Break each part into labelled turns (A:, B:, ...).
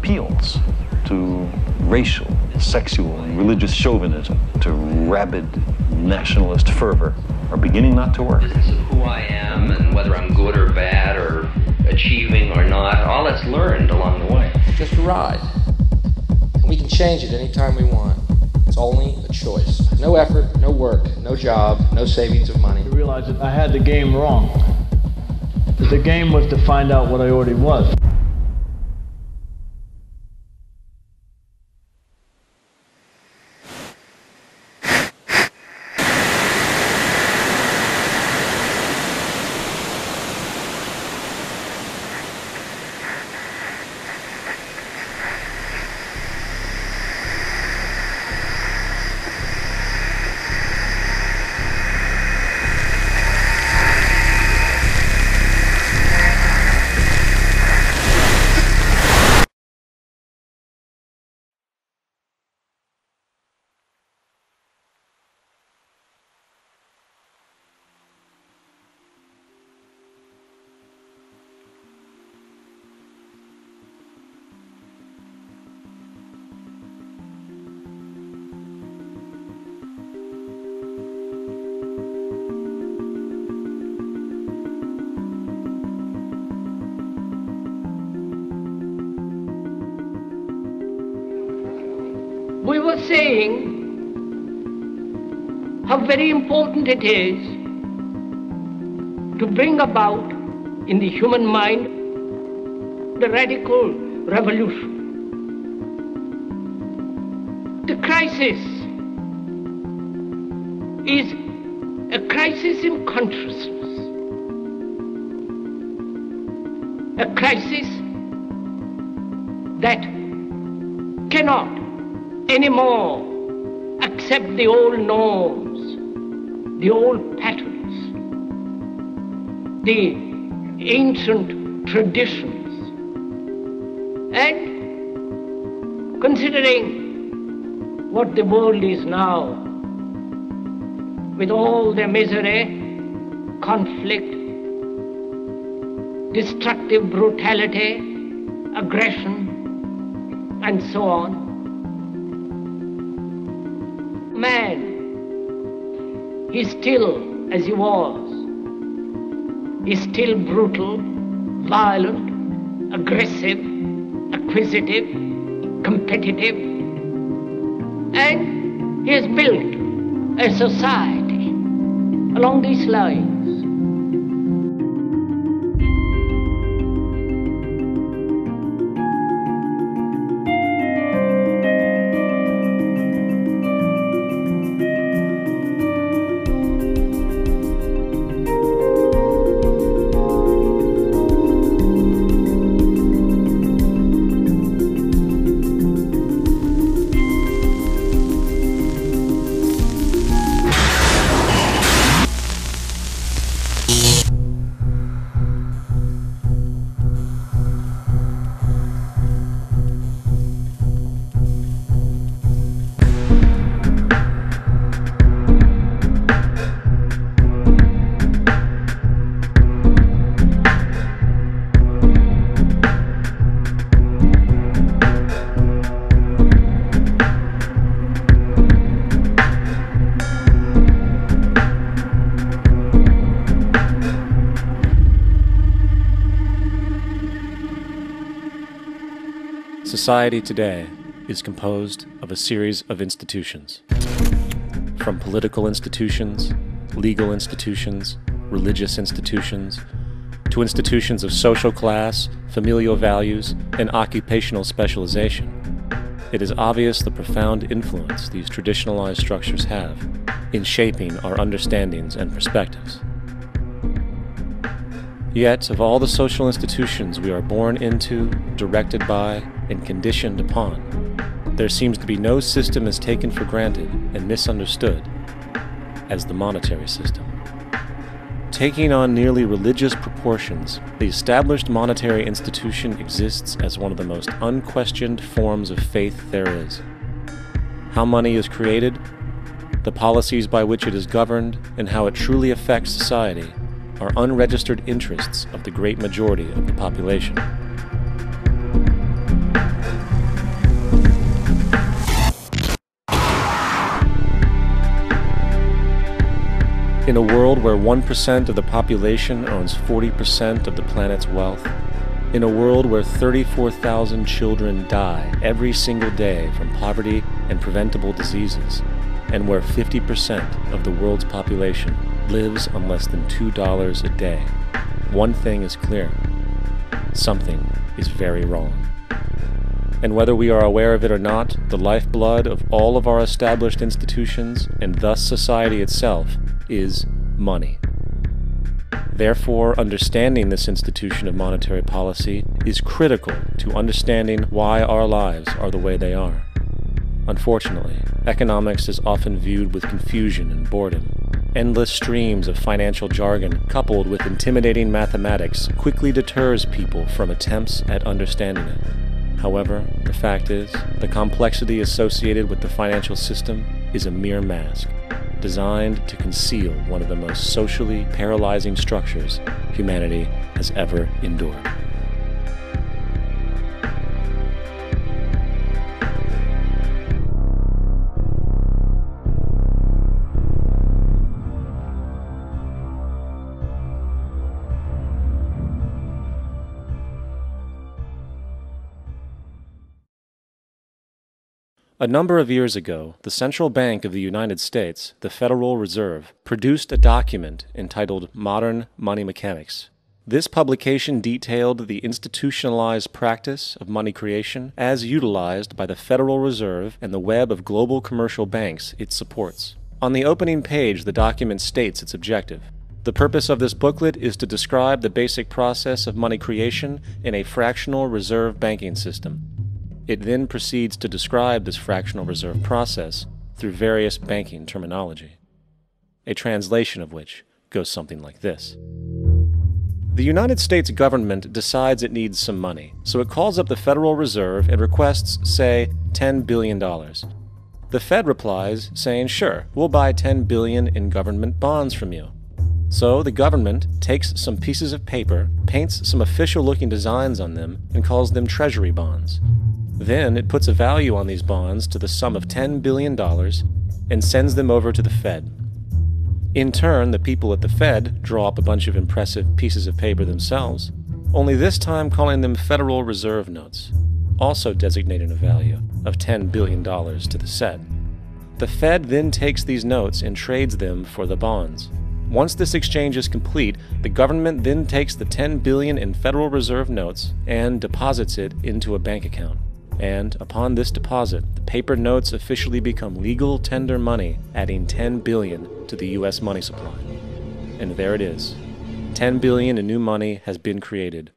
A: appeals to racial, sexual, and religious chauvinism, to rabid nationalist fervor, are beginning not to work.
B: Business of who I am and whether I'm good or bad or achieving or not, all that's learned along the way.
C: Just a ride. And we can change it anytime we want. It's only a choice. No effort, no work, no job, no savings of money.
D: I realized that I had the game wrong. That the game was to find out what I already was.
E: We were saying how very important it is to bring about in the human mind the radical revolution. The crisis is a crisis in consciousness, a crisis that cannot anymore accept the old norms, the old patterns, the ancient traditions. And considering what the world is now, with all the misery, conflict, destructive brutality, aggression, and so on, man is still as he was. He's still brutal, violent, aggressive, acquisitive, competitive, and he has built a society along these lines.
F: Society today is composed of a series of institutions. From political institutions, legal institutions, religious institutions, to institutions of social class, familial values, and occupational specialization. It is obvious the profound influence these traditionalized structures have in shaping our understandings and perspectives. Yet, of all the social institutions we are born into, directed by, and conditioned upon, there seems to be no system as taken for granted and misunderstood as the monetary system. Taking on nearly religious proportions, the established monetary institution exists as one of the most unquestioned forms of faith there is. How money is created, the policies by which it is governed, and how it truly affects society are unregistered interests of the great majority of the population. In a world where 1% of the population owns 40% of the planet's wealth, in a world where 34,000 children die every single day from poverty and preventable diseases, and where 50% of the world's population lives on less than $2 a day, one thing is clear: something is very wrong. And whether we are aware of it or not, the lifeblood of all of our established institutions, and thus society itself, is money. Therefore, understanding this institution of monetary policy is critical to understanding why our lives are the way they are. Unfortunately, economics is often viewed with confusion and boredom. Endless streams of financial jargon coupled with intimidating mathematics quickly deters people from attempts at understanding it. However, the fact is, the complexity associated with the financial system is a mere mask, designed to conceal one of the most socially paralyzing structures humanity has ever endured. A number of years ago, the Central Bank of the United States, the Federal Reserve, produced a document entitled Modern Money Mechanics. This publication detailed the institutionalized practice of money creation as utilized by the Federal Reserve and the web of global commercial banks it supports. On the opening page, the document states its objective. The purpose of this booklet is to describe the basic process of money creation in a fractional reserve banking system. It then proceeds to describe this fractional reserve process through various banking terminology, a translation of which goes something like this. The United States government decides it needs some money, so it calls up the Federal Reserve and requests, say, $10 billion. The Fed replies, saying, sure, we'll buy $10 billion in government bonds from you. So the government takes some pieces of paper, paints some official-looking designs on them, and calls them treasury bonds. Then it puts a value on these bonds to the sum of $10 billion and sends them over to the Fed. In turn, the people at the Fed draw up a bunch of impressive pieces of paper themselves, only this time calling them Federal Reserve notes, also designating a value of $10 billion to the Fed. The Fed then takes these notes and trades them for the bonds. Once this exchange is complete, the government then takes the $10 billion in Federal Reserve notes and deposits it into a bank account. And upon this deposit, the paper notes officially become legal tender money, adding $10 billion to the U.S. money supply. And there it is. $10 billion in new money has been created.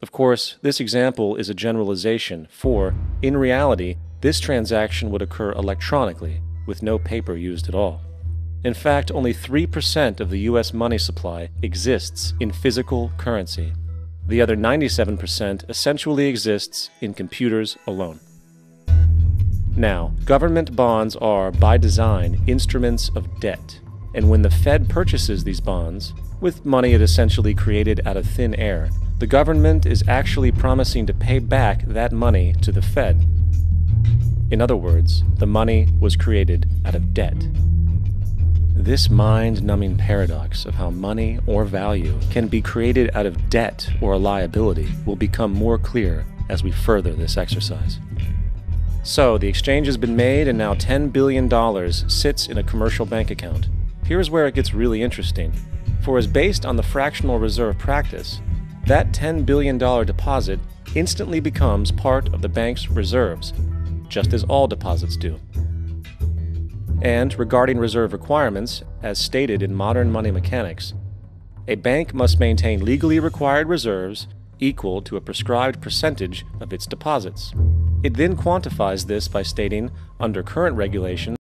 F: Of course, this example is a generalization, for, in reality, this transaction would occur electronically, with no paper used at all. In fact, only 3% of the U.S. money supply exists in physical currency. The other 97% essentially exists in computers alone. Now, government bonds are, by design, instruments of debt, and when the Fed purchases these bonds, with money it essentially created out of thin air, the government is actually promising to pay back that money to the Fed. In other words, the money was created out of debt. This mind-numbing paradox of how money or value can be created out of debt or a liability will become more clear as we further this exercise. So, the exchange has been made and now $10 billion sits in a commercial bank account. Here's where it gets really interesting. For as based on the fractional reserve practice, that $10 billion deposit instantly becomes part of the bank's reserves, just as all deposits do. And regarding reserve requirements, as stated in Modern Money Mechanics, a bank must maintain legally required reserves equal to a prescribed percentage of its deposits. It then quantifies this by stating, under current regulations,